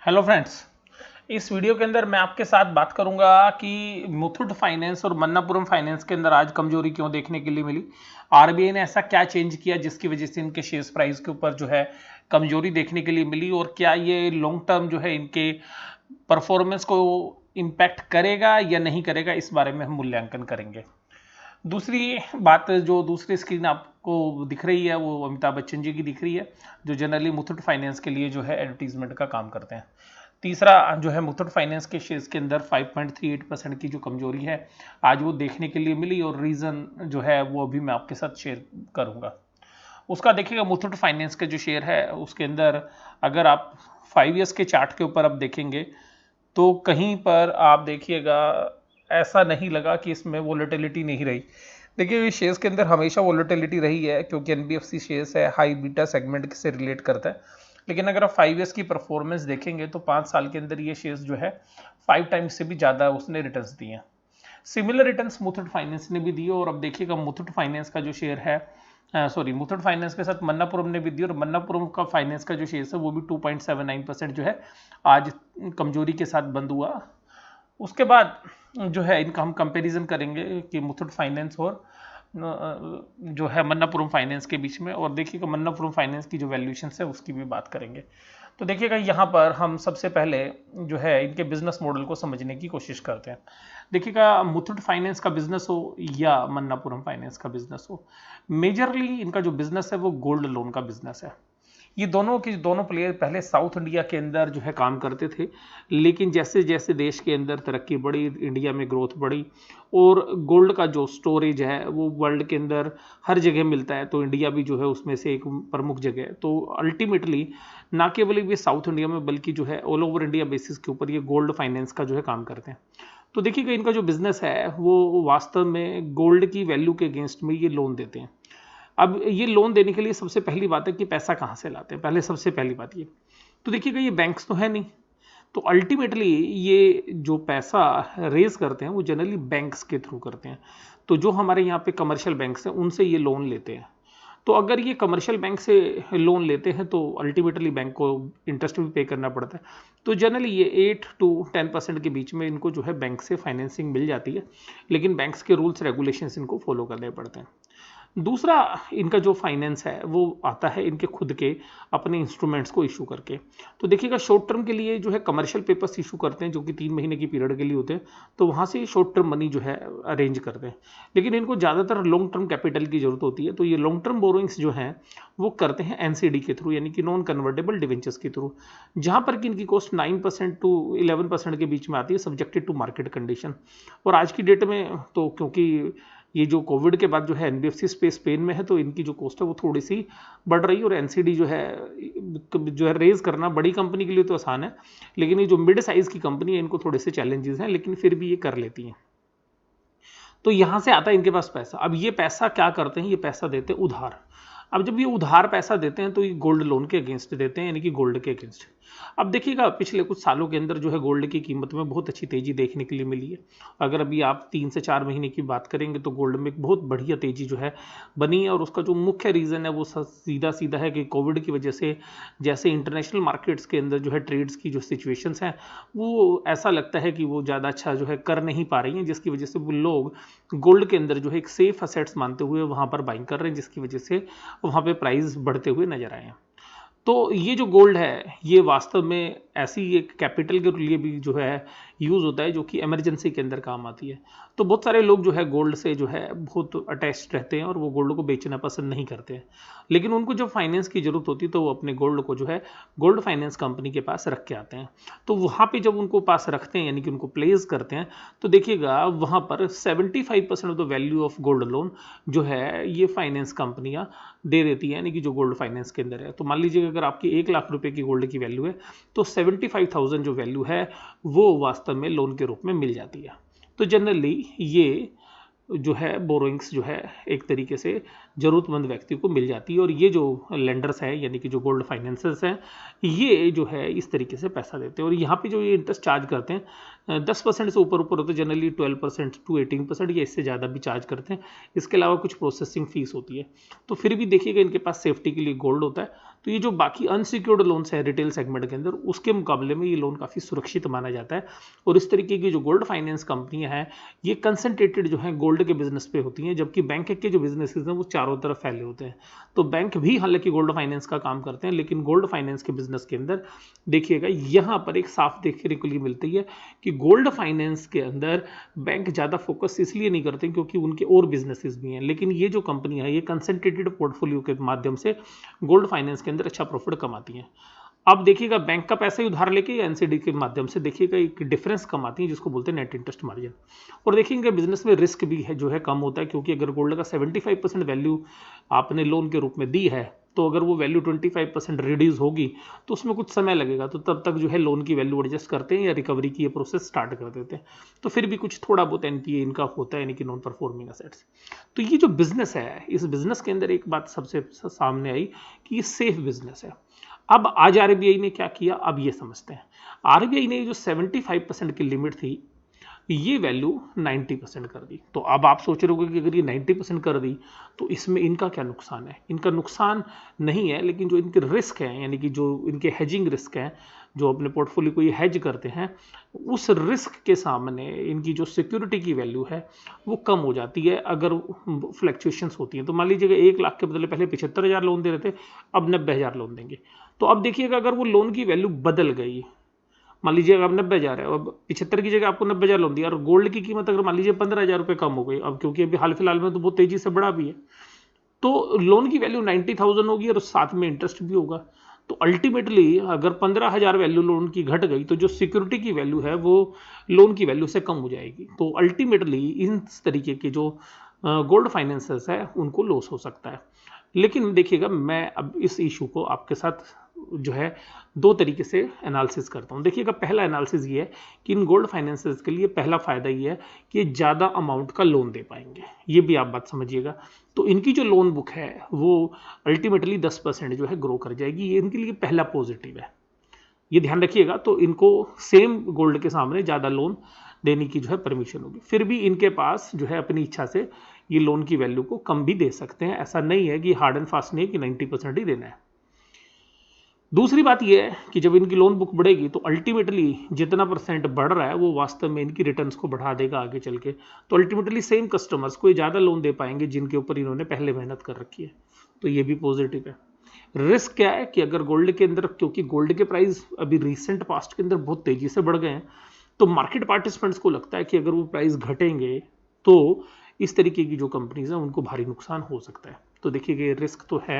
Hello friends. इस video के अंदर मैं आपके साथ बात करूंगा कि मुथूट फाइनेंस और मन्नापुरम फाइनेंस के अंदर आज कमजोरी क्यों देखने के लिए मिली। आरबीआई ने ऐसा क्या चेंज किया जिसकी वजह से इनके शेयर प्राइस के ऊपर जो है कमजोरी देखने के लिए मिली, और क्या ये लॉन्ग टर्म जो है इनके परफॉर्मेंस को इम्पैक्ट करेगा या नहीं करेगा, इस बारे में हम मूल्यांकन करेंगे। दूसरी बात, जो दूसरी स्क्रीन आपको दिख रही है वो अमिताभ बच्चन जी की दिख रही है, जो जनरली मुथूट फाइनेंस के लिए जो है एडवर्टीजमेंट का काम करते हैं। तीसरा जो है, मुथूट फाइनेंस के शेयर्स के अंदर 5.38% की जो कमजोरी है आज वो देखने के लिए मिली, और रीज़न जो है वो अभी मैं आपके साथ शेयर करूंगा। उसका देखिएगा, मुथूट फाइनेंस के जो शेयर है उसके अंदर अगर आप 5 ईयर्स के चार्ट के ऊपर अब देखेंगे तो कहीं पर आप देखिएगा ऐसा नहीं लगा कि इसमें वोलेटिलिटी नहीं रही। देखिए, ये शेयर्स के अंदर हमेशा वोलेटिलिटी रही है क्योंकि एनबीएफसी शेयर्स है, हाई बीटा सेगमेंट से रिलेट करता है। लेकिन अगर आप 5 ईयर्स की परफॉर्मेंस देखेंगे तो 5 साल के अंदर ये शेयर्स जो है 5 टाइम्स से भी ज़्यादा उसने रिटर्न्स दिए हैं। सिमिलर रिटर्न्स मुथूट फाइनेंस ने भी दिए, और अब देखिएगा मुथूट फाइनेंस का जो शेयर है, मुथूट फाइनेंस के साथ मन्नापुरम ने भी दी, और मन्नापुरम का फाइनेंस का जो शेयर है वो भी 2.79% जो है आज कमजोरी के साथ बंद हुआ। उसके बाद जो है इनका हम कंपैरिजन करेंगे कि मुथूट फाइनेंस और जो है मन्नापुरम फाइनेंस के बीच में, और देखिएगा मन्नापुरम फाइनेंस की जो वैल्यूएशन है उसकी भी बात करेंगे। तो देखिएगा यहाँ पर हम सबसे पहले जो है इनके बिजनेस मॉडल को समझने की कोशिश करते हैं। देखिएगा, मुथूट फाइनेंस का बिजनेस हो या मन्नापुरम फाइनेंस का बिजनेस हो, मेजरली इनका जो बिजनेस है वो गोल्ड लोन का बिजनेस है। ये दोनों प्लेयर पहले साउथ इंडिया के अंदर जो है काम करते थे, लेकिन जैसे जैसे देश के अंदर तरक्की बढ़ी, इंडिया में ग्रोथ बढ़ी, और गोल्ड का जो स्टोरेज है वो वर्ल्ड के अंदर हर जगह मिलता है, तो इंडिया भी जो है उसमें से एक प्रमुख जगह है। तो अल्टीमेटली ना केवल ये साउथ इंडिया में बल्कि जो है ऑल ओवर इंडिया बेसिस के ऊपर ये गोल्ड फाइनेंस का जो है काम करते हैं। तो देखिएगा, इनका जो बिजनेस है वो वास्तव में गोल्ड की वैल्यू के अगेंस्ट में ये लोन देते हैं। अब ये लोन देने के लिए सबसे पहली बात है कि पैसा कहाँ से लाते हैं, पहले सबसे पहली बात ये। तो देखिएगा, ये बैंक्स तो है नहीं, तो अल्टीमेटली ये जो पैसा रेज करते हैं वो जनरली बैंक्स के थ्रू करते हैं। तो जो हमारे यहाँ पे कमर्शियल बैंक्स हैं उनसे ये लोन लेते हैं। तो अगर ये कमर्शियल बैंक से लोन लेते हैं तो अल्टीमेटली बैंक को इंटरेस्ट भी पे करना पड़ता है। तो जनरली ये 8 to 10% के बीच में इनको जो है बैंक से फाइनेंसिंग मिल जाती है, लेकिन बैंक्स के रूल्स रेगुलेशंस इनको फॉलो करने पड़ते हैं। दूसरा, इनका जो फाइनेंस है वो आता है इनके खुद के अपने इंस्ट्रूमेंट्स को इशू करके। तो देखिएगा, शॉर्ट टर्म के लिए जो है कमर्शियल पेपर्स इशू करते हैं जो कि 3 महीने की पीरियड के लिए होते हैं, तो वहाँ से शॉर्ट टर्म मनी जो है अरेंज करते हैं। लेकिन इनको ज़्यादातर लॉन्ग टर्म कैपिटल की जरूरत होती है, तो ये लॉन्ग टर्म बोरोइंग्स जो हैं वो करते हैं एनसीडी के थ्रू, यानी कि नॉन कन्वर्टेबल डिवेंचर्स के थ्रू, जहाँ पर कि इनकी कॉस्ट 9% to 11% के बीच में आती है, सब्जेक्टेड टू मार्केट कंडीशन। और आज की डेट में तो क्योंकि ये जो कोविड के बाद जो है एनबीएफसी स्पेस स्पेन में है, तो इनकी जो कॉस्ट है वो थोड़ी सी बढ़ रही है, और एनसीडी जो है रेज करना बड़ी कंपनी के लिए तो आसान है, लेकिन ये जो मिड साइज की कंपनी है इनको थोड़े से चैलेंजेस हैं, लेकिन फिर भी ये कर लेती हैं। तो यहां से आता है इनके पास पैसा। अब ये पैसा क्या करते हैं, ये पैसा देते हैं उधार। अब जब ये उधार पैसा देते हैं तो ये गोल्ड लोन के अगेंस्ट देते हैं, यानी कि गोल्ड के अगेंस्ट। अब देखिएगा, पिछले कुछ सालों के अंदर जो है गोल्ड की कीमत में बहुत अच्छी तेजी देखने के लिए मिली है। अगर अभी आप 3 से 4 महीने की बात करेंगे तो गोल्ड में एक बहुत बढ़िया तेजी जो है बनी है, और उसका जो मुख्य रीज़न है वो सीधा सीधा है कि कोविड की वजह से जैसे इंटरनेशनल मार्केट्स के अंदर जो है ट्रेड्स की जो सिचुएशंस हैं वो ऐसा लगता है कि वो ज़्यादा अच्छा जो है कर नहीं पा रही हैं, जिसकी वजह से वो लोग गोल्ड के अंदर जो है एक सेफ असेट्स मानते हुए वहाँ पर बाइंग कर रहे हैं, जिसकी वजह से वहाँ पे प्राइस बढ़ते हुए नजर आए हैं। तो ये जो गोल्ड है ये वास्तव में ऐसी एक कैपिटल के लिए भी जो है यूज़ होता है, जो कि इमरजेंसी के अंदर काम आती है। तो बहुत सारे लोग जो है गोल्ड से जो है बहुत अटैच्ड रहते हैं और वो गोल्ड को बेचना पसंद नहीं करते हैं, लेकिन उनको जब फाइनेंस की ज़रूरत होती है तो वो अपने गोल्ड को जो है गोल्ड फाइनेंस कंपनी के पास रख के आते हैं। तो वहाँ पे जब उनको पास रखते हैं, यानी कि उनको प्लेस करते हैं, तो देखिएगा वहाँ पर 75% of the value of gold loan जो है ये फाइनेंस कंपनियाँ दे देती है, यानी कि जो गोल्ड फाइनेंस के अंदर है। तो मान लीजिए अगर आपकी 1 लाख रुपए की गोल्ड की वैल्यू है तो 75,000 जो वैल्यू है वो वास्तव में लोन के रूप में मिल जाती है। तो जनरली ये जो है बोरोइंग्स जो है एक तरीके से ज़रूरतमंद व्यक्ति को मिल जाती है। और ये जो लेंडर्स हैं यानी कि जो गोल्ड फाइनेंसर्स हैं ये जो है इस तरीके से पैसा देते हैं। और यहाँ पे जो ये इंटरेस्ट चार्ज करते हैं 10% से ऊपर होते हैं, जनरली 12% टू 18% या इससे ज़्यादा भी चार्ज करते हैं। इसके अलावा कुछ प्रोसेसिंग फीस होती है। तो फिर भी देखिएगा इनके पास सेफ्टी के लिए गोल्ड होता है। तो ये जो बाकी अनसिक्योर्ड लोन्स है रिटेल सेगमेंट के अंदर उसके मुकाबले में ये लोन काफ़ी सुरक्षित माना जाता है। और इस तरीके की जो गोल्ड फाइनेंस कंपनियां हैं ये कंसंट्रेटेड जो है गोल्ड के बिजनेस पे होती हैं, जबकि बैंक के जो बिजनेसेस हैं वो चारों तरफ फैले होते हैं। तो बैंक भी हालांकि गोल्ड फाइनेंस का काम करते हैं, लेकिन गोल्ड फाइनेंस के बिजनेस के अंदर देखिएगा यहाँ पर एक साफ देखने को लिए मिलती है कि गोल्ड फाइनेंस के अंदर बैंक ज़्यादा फोकस इसलिए नहीं करते क्योंकि उनके और बिजनेसेस भी हैं, लेकिन ये जो कंपनी है ये कंसंट्रेटेड पोर्टफोलियो के माध्यम से गोल्ड फाइनेंस के अंदर अच्छा प्रॉफिट कमाती हैं। अब देखिएगा बैंक का पैसा ही उधार लेके या एनसीडी के माध्यम से देखिएगा एक डिफरेंस कमाती है जिसको बोलते हैं नेट इंटरेस्ट मार्जिन। और देखिएगा बिजनेस में रिस्क भी है जो है कम होता है, क्योंकि अगर गोल्ड का 75% वैल्यू आपने लोन के रूप में दी है तो अगर वो वैल्यू 25% रिड्यूस होगी तो उसमें कुछ समय लगेगा, तो तब तक जो है लोन की वैल्यू एडजस्ट करते हैं या रिकवरी की ये प्रोसेस स्टार्ट कर देते हैं। तो फिर भी कुछ थोड़ा बहुत एनपीए इनका होता है यानी कि नॉन परफॉर्मिंग असेट्स। तो ये जो बिजनेस है इस बिजनेस के अंदर एक बात सबसे सामने आई कि ये सेफ बिजनेस है। अब आज आरबीआई ने क्या किया अब ये समझते हैं। आरबीआई ने जो 75% की लिमिट थी ये वैल्यू 90% कर दी। तो अब आप सोच रहे होगे कि अगर ये 90% कर दी तो इसमें इनका क्या नुकसान है। इनका नुकसान नहीं है, लेकिन जो इनके रिस्क हैं यानी कि जो इनके हेजिंग रिस्क हैं, जो अपने पोर्टफोलियो को ये हेज करते हैं, उस रिस्क के सामने इनकी जो सिक्योरिटी की वैल्यू है वो कम हो जाती है अगर फ्लक्चुएशंस होती हैं। तो मान लीजिएगा 1 लाख के बदले पहले 75,000 लोन दे रहे थे, अब 90,000 लोन देंगे। तो अब देखिएगा अगर वो लोन की वैल्यू बदल गई, मान लीजिए अब 90,000 है, अब 75 की जगह आपको 90,000 लोन दिया और गोल्ड की कीमत अगर मान लीजिए 15,000 रुपये कम हो गई, अब क्योंकि अभी हाल फिलहाल में तो बहुत तेजी से बढ़ा भी है, तो लोन की वैल्यू 90,000 होगी और साथ में इंटरेस्ट भी होगा। तो अल्टीमेटली अगर 15,000 वैल्यू लोन की घट गई तो जो सिक्योरिटी की वैल्यू है वो लोन की वैल्यू से कम हो जाएगी। तो अल्टीमेटली इन तरीके के जो गोल्ड फाइनेंसर्स है उनको लॉस हो सकता है। लेकिन देखिएगा मैं अब इस इशू को आपके साथ जो है 2 तरीके से एनालिसिस करता हूँ। देखिएगा पहला एनालिसिस ये है कि इन गोल्ड फाइनेंसर्स के लिए पहला फ़ायदा ये है कि ज़्यादा अमाउंट का लोन दे पाएंगे, ये भी आप बात समझिएगा। तो इनकी जो लोन बुक है वो अल्टीमेटली 10% जो है ग्रो कर जाएगी, ये इनके लिए पहला पॉजिटिव है, ये ध्यान रखिएगा। तो इनको सेम गोल्ड के सामने ज़्यादा लोन देने की जो है परमिशन होगी। फिर भी इनके पास जो है अपनी इच्छा से ये लोन की वैल्यू को कम भी दे सकते हैं, ऐसा नहीं है कि हार्ड एंड फास्ट नहीं है कि 90% ही देना है। दूसरी बात यह है कि जब इनकी लोन बुक बढ़ेगी तो अल्टीमेटली जितना परसेंट बढ़ रहा है वो वास्तव में इनकी रिटर्न्स को बढ़ा देगा आगे चल के। तो अल्टीमेटली सेम कस्टमर्स को ज़्यादा लोन दे पाएंगे जिनके ऊपर इन्होंने पहले मेहनत कर रखी है। तो ये भी पॉजिटिव है। रिस्क क्या है कि अगर गोल्ड के अंदर, क्योंकि गोल्ड के प्राइस अभी रिसेंट पास्ट के अंदर बहुत तेजी से बढ़ गए हैं, तो मार्केट पार्टिसिपेंट्स को लगता है कि अगर वो प्राइस घटेंगे तो इस तरीके की जो कंपनीज हैं उनको भारी नुकसान हो सकता है। तो देखिए ये रिस्क तो है,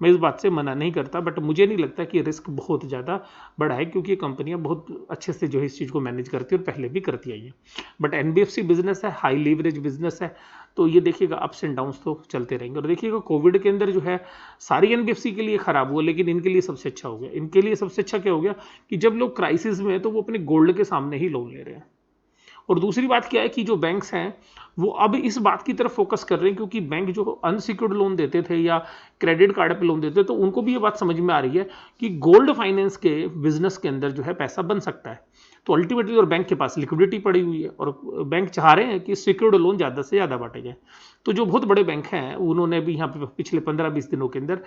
मैं इस बात से मना नहीं करता, बट मुझे नहीं लगता कि रिस्क बहुत ज़्यादा बड़ा है, क्योंकि ये कंपनियां बहुत अच्छे से जो है इस चीज़ को मैनेज करती है और पहले भी करती आई है। बट एनबीएफसी बिजनेस है, हाई लीवरेज बिजनेस है, तो ये देखिएगा अप्स एंड डाउन्स तो चलते रहेंगे। और देखिएगा कोविड के अंदर जो है सारी एनबीएफसी के लिए खराब हुआ, लेकिन इनके लिए सबसे अच्छा हो गया। इनके लिए सबसे अच्छा क्या हो गया कि जब लोग क्राइसिस में है तो वो अपने गोल्ड के सामने ही लोन ले रहे हैं। और दूसरी बात क्या है कि जो बैंक्स हैं वो अब इस बात की तरफ फोकस कर रहे हैं, क्योंकि बैंक जो अनसिक्योर्ड लोन देते थे या क्रेडिट कार्ड पे लोन देते थे तो उनको भी ये बात समझ में आ रही है कि गोल्ड फाइनेंस के बिजनेस के अंदर जो है पैसा बन सकता है। तो अल्टीमेटली और बैंक के पास लिक्विडिटी पड़ी हुई है और बैंक चाह रहे हैं कि सिक्योर्ड लोन ज़्यादा से ज़्यादा बांटे जाए। तो जो बहुत बड़े बैंक हैं उन्होंने भी यहाँ पे पिछले 15-20 दिनों के अंदर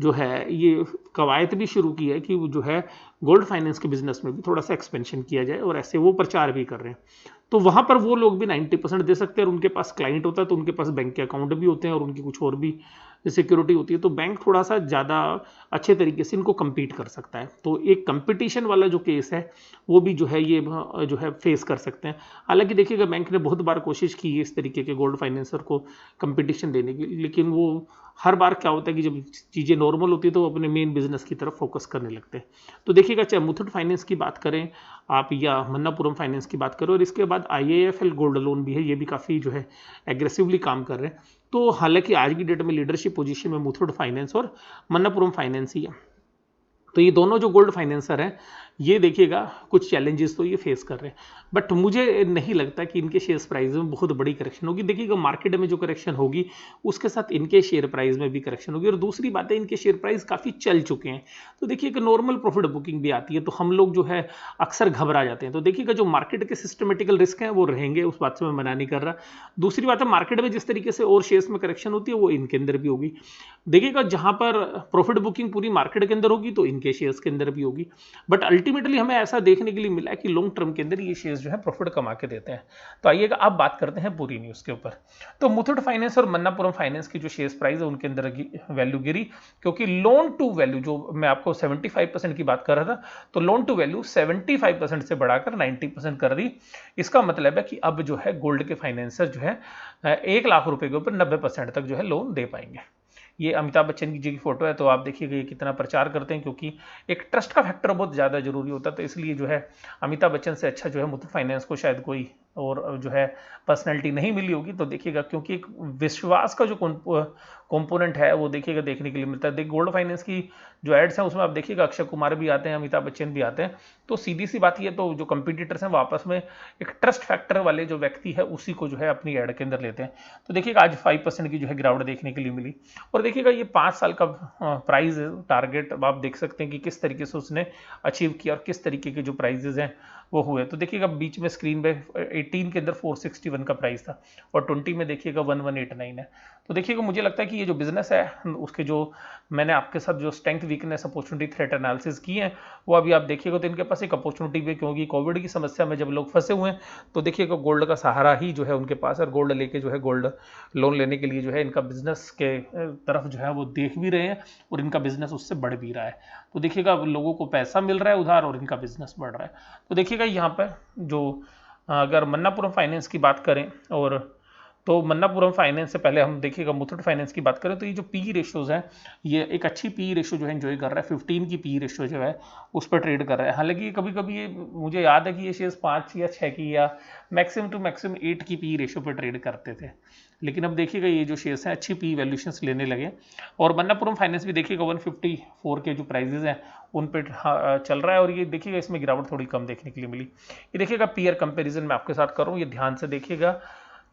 जो है ये कवायद भी शुरू की है कि वो जो है गोल्ड फाइनेंस के बिजनेस में भी थोड़ा सा एक्सपेंशन किया जाए, और ऐसे वो प्रचार भी कर रहे हैं। तो वहाँ पर वो लोग भी 90% दे सकते हैं और उनके पास क्लाइंट होता है तो उनके पास बैंक के अकाउंट भी होते हैं और उनकी कुछ और भी सिक्योरिटी होती है, तो बैंक थोड़ा सा ज़्यादा अच्छे तरीके से इनको compete कर सकता है। तो एक कंपटीशन वाला जो केस है वो भी जो है ये जो है फेस कर सकते हैं। हालांकि देखिएगा बैंक ने बहुत बार कोशिश की है इस तरीके के गोल्ड फाइनेंसर को कंपटीशन देने की, लेकिन वो हर बार क्या होता है कि जब चीज़ें नॉर्मल होती है तो वो अपने मेन बिजनेस की तरफ फोकस करने लगते हैं। तो देखिएगा चाहे मुथूट फाइनेंस की बात करें आप या मन्नापुरम फाइनेंस की बात करें, और इसके बाद IIFL गोल्ड लोन भी है, ये भी काफ़ी जो है एग्रेसिवली काम कर रहे हैं। तो हालांकि आज की डेट में लीडरशिप पोजीशन में मुथूट फाइनेंस और मन्नापुरम फाइनेंस ही है। तो ये दोनों जो गोल्ड फाइनेंसर हैं ये देखिएगा कुछ चैलेंजेस तो ये फेस कर रहे हैं, बट मुझे नहीं लगता कि इनके शेयर प्राइस में बहुत बड़ी करेक्शन होगी। देखिएगा मार्केट में जो करेक्शन होगी उसके साथ इनके शेयर प्राइस में भी करेक्शन होगी। और दूसरी बात है, इनके शेयर प्राइस काफ़ी चल चुके हैं, तो देखिए कि नॉर्मल प्रॉफिट बुकिंग भी आती है तो हम लोग जो है अक्सर घबरा जाते हैं। तो देखिएगा जो मार्केट के सिस्टमेटिकल रिस्क हैं वो रहेंगे, उस बात से मैं मना नहीं कर रहा। दूसरी बात है, मार्केट में जिस तरीके से और शेयर्स में करेक्शन होती है वो इनके अंदर भी होगी। देखिएगा जहां पर प्रॉफिट बुकिंग पूरी मार्केट के अंदर होगी तो इनके शेयर्स के अंदर भी होगी, बट अल्टीमेटली हमें ऐसा देखने के लिए मिला है कि लॉन्ग टर्म के अंदर ये शेयर्स जो है प्रॉफिट कमा के देते हैं। तो आइएगा अब बात करते हैं पूरी न्यूज़ के ऊपर। तो मुथूट फाइनेंस और मन्नापुरम फाइनेंस की जो शेयर्स प्राइस है उनके अंदर वैल्यू गिरी, क्योंकि लोन टू वैल्यू जो मैं आपको 75% की बात कर रहा था, तो लोन टू वैल्यू 75% से बढ़ाकर 90% कर दी। इसका मतलब है कि अब जो है गोल्ड के फाइनेंसर जो है 1 लाख रुपए के ऊपर 90% तक जो है लोन दे पाएंगे। ये अमिताभ बच्चन जी की फोटो है, तो आप देखिएगा ये कितना प्रचार करते हैं, क्योंकि एक ट्रस्ट का फैक्टर बहुत ज़्यादा जरूरी होता है। तो इसलिए जो है अमिताभ बच्चन से अच्छा जो है मुथूट फाइनेंस को शायद कोई और जो है पर्सनैलिटी नहीं मिली होगी। तो देखिएगा क्योंकि एक विश्वास का जो कंपोनेंट है वो देखिएगा देखने के लिए मिलता है। देख गोल्ड फाइनेंस की जो एड्स हैं उसमें आप देखिएगा अक्षय कुमार भी आते हैं, अमिताभ बच्चन भी आते हैं। तो सीधी सी बात ये, तो जो कंपटीटर्स हैं वो आपस में एक ट्रस्ट फैक्टर वाले जो व्यक्ति है उसी को जो है अपनी एड के अंदर लेते हैं। तो देखिएगा आज 5% की जो है गिरावट देखने के लिए मिली। और देखिएगा ये 5 साल का प्राइस टारगेट आप देख सकते हैं कि किस तरीके से उसने अचीव किया और किस तरीके के जो प्राइजेज हैं वो हुए। तो देखिएगा बीच में स्क्रीन पे 18 के अंदर 461 का प्राइस था और 20 में देखिएगा 1189 है। तो देखिएगा मुझे लगता है कि ये जो बिजनेस है उसके जो मैंने आपके साथ जो strength weakness opportunity threat analysis की है वो अभी आप देखिएगा तो इनके पास एक अपॉर्चुनिटी भी, क्योंकि कोविड की समस्या में जब लोग फंसे हुए हैं तो देखिएगा गोल्ड का सहारा ही जो है उनके पास, और गोल्ड लेके जो है गोल्ड लोन लेने के लिए जो है इनका बिजनेस के तरफ जो है वो देख भी रहे हैं और इनका बिजनेस उससे बढ़ भी रहा है। तो देखिएगा लोगों को पैसा मिल रहा है उधार और इनका बिजनेस बढ़ रहा है। तो देखिएगा यहाँ पर जो अगर मन्नापुरम फाइनेंस की बात करें, और तो मन्नापुरम फाइनेंस से पहले हम देखिएगा मुथूट फाइनेंस की बात करें, तो ये जो पी रेशियोज हैं ये एक अच्छी पी रेशियो जो है एंजॉय कर रहा है। 15 की पी रेशियो जो है उस पर ट्रेड कर रहा है। हालांकि कभी कभी ये मुझे याद है कि ये शेयर्स 5 या 6 की या मैक्सिमम टू मैक्सिमम 8 की पी रेशियो पर ट्रेड करते थे, लेकिन अब देखिएगा ये जो शेयर्स हैं अच्छी पी वैल्यूएशंस लेने लगे। और मन्नापुरम फाइनेंस भी देखिएगा 154 के जो प्राइजेज हैं उन पे चल रहा है, और ये देखिएगा इसमें गिरावट थोड़ी कम देखने के लिए मिली। ये देखिएगा पीयर कंपैरिजन मैं आपके साथ कर रहा हूँ, ये ध्यान से देखिएगा,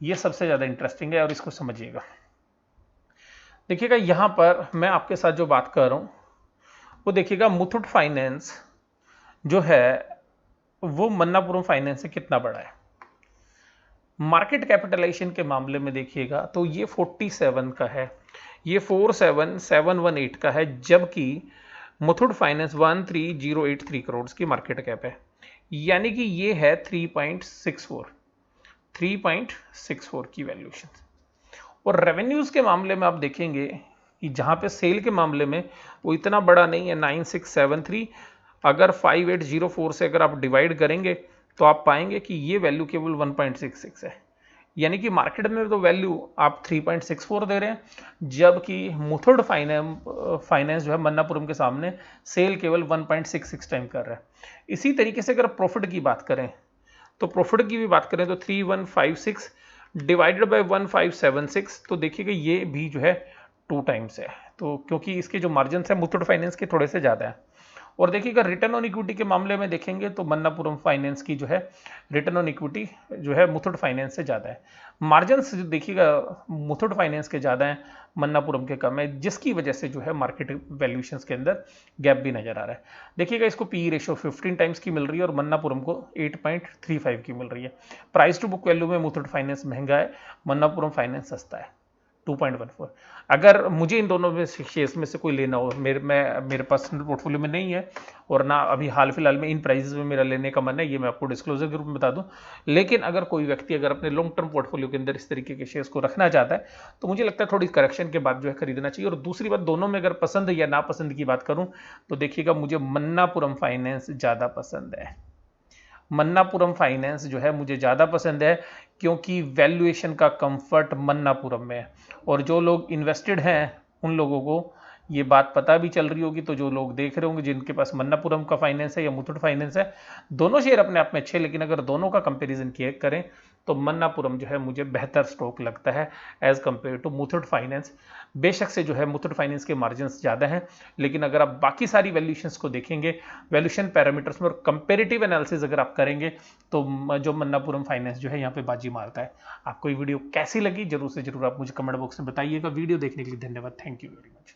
ये सबसे ज़्यादा इंटरेस्टिंग है और इसको समझिएगा। देखिएगा यहाँ पर मैं आपके साथ जो बात कर रहा हूँ वो देखिएगा मुथूट फाइनेंस जो है वो मन्नापुरम फाइनेंस से कितना बड़ा है। मार्केट कैपिटलाइजेशन के मामले में देखिएगा तो ये 47 का है, ये 47718 का है, जबकि मुथूट फाइनेंस 13083 करोड़ की मार्केट कैप है, यानी कि ये है 3.64 की वैल्यूएशन। और रेवेन्यूज के मामले में आप देखेंगे कि जहां पे सेल के मामले में वो इतना बड़ा नहीं है 9673, अगर 5804 से अगर आप डिवाइड करेंगे तो आप पाएंगे कि ये वैल्यू केवल 1.66 है, यानी कि मार्केट में तो वैल्यू आप 3.64 दे रहे हैं, जबकि मुथूट फाइनेंस जो है मन्नापुरम के सामने सेल केवल 1.66 टाइम कर रहा है। इसी तरीके से अगर प्रॉफिट की बात करें तो प्रॉफिट की भी बात करें तो 3156 डिवाइडेड बाय 1576, तो देखिएगा ये भी जो है 2 टाइम्स है। तो क्योंकि इसके जो मार्जिन है मुथूट फाइनेंस के थोड़े से ज़्यादा है। और देखिएगा रिटर्न ऑन इक्विटी के मामले में देखेंगे तो मन्नापुरम फाइनेंस की जो है रिटर्न ऑन इक्विटी जो है मुथूट फाइनेंस से ज़्यादा है। मार्जिन्स देखिएगा मुथूट फाइनेंस के ज़्यादा हैं, मन्नापुरम के कम है, जिसकी वजह से जो है मार्केट वैल्यूएशंस के अंदर गैप भी नजर आ रहा है। देखिएगा इसको पी रेशियो 15 टाइम्स की मिल रही है और मन्नापुरम को 8.35 की मिल रही है। प्राइस टू बुक वैल्यू में मुथूट फाइनेंस महंगा है, मन्नापुरम फाइनेंस सस्ता है 2.14। अगर मुझे इन दोनों में शेयर्स में से कोई लेना हो, मेरे पर्सनल पोर्टफोलियो में नहीं है और ना अभी हाल फिलहाल में इन प्राइसेस में मेरा लेने का मन है, ये मैं आपको डिस्क्लोजर के रूप में बता दूं। लेकिन अगर कोई व्यक्ति अगर अपने लॉन्ग टर्म पोर्टफोलियो के अंदर इस तरीके के शेयर्स को रखना चाहता है तो मुझे लगता है थोड़ी करेक्शन के बाद जो है खरीदना चाहिए। और दूसरी बात, दोनों में अगर पसंद या नापसंद की बात करूं तो देखिएगा मुझे मन्नापुरम फाइनेंस ज़्यादा पसंद है। मन्नापुरम फाइनेंस जो है मुझे ज़्यादा पसंद है क्योंकि वैल्यूएशन का कंफर्ट मन्नापुरम में है, और जो लोग इन्वेस्टेड हैं उन लोगों को ये बात पता भी चल रही होगी। तो जो लोग देख रहे होंगे जिनके पास मन्नापुरम का फाइनेंस है या मुथूट फाइनेंस है, दोनों शेयर अपने आप में अच्छे, लेकिन अगर दोनों का कंपैरिजन किया करें तो मन्नापुरम जो है मुझे बेहतर स्टॉक लगता है as compare to Muthoot finance. बेशक से जो है मुथूट फाइनेंस के मार्जिन ज़्यादा हैं, लेकिन अगर आप बाकी सारी वैल्यूएशंस को देखेंगे, वैल्यूएशन पैरामीटर्स में और कंपेरेटिव एनालिसिस अगर आप करेंगे, तो जो मन्नापुरम फाइनेंस जो है यहाँ पे बाजी मारता है। आपको ये वीडियो कैसी लगी जरूर से जरूर आप मुझे कमेंट बॉक्स में बताइएगा। वीडियो देखने के लिए धन्यवाद। Thank you very much.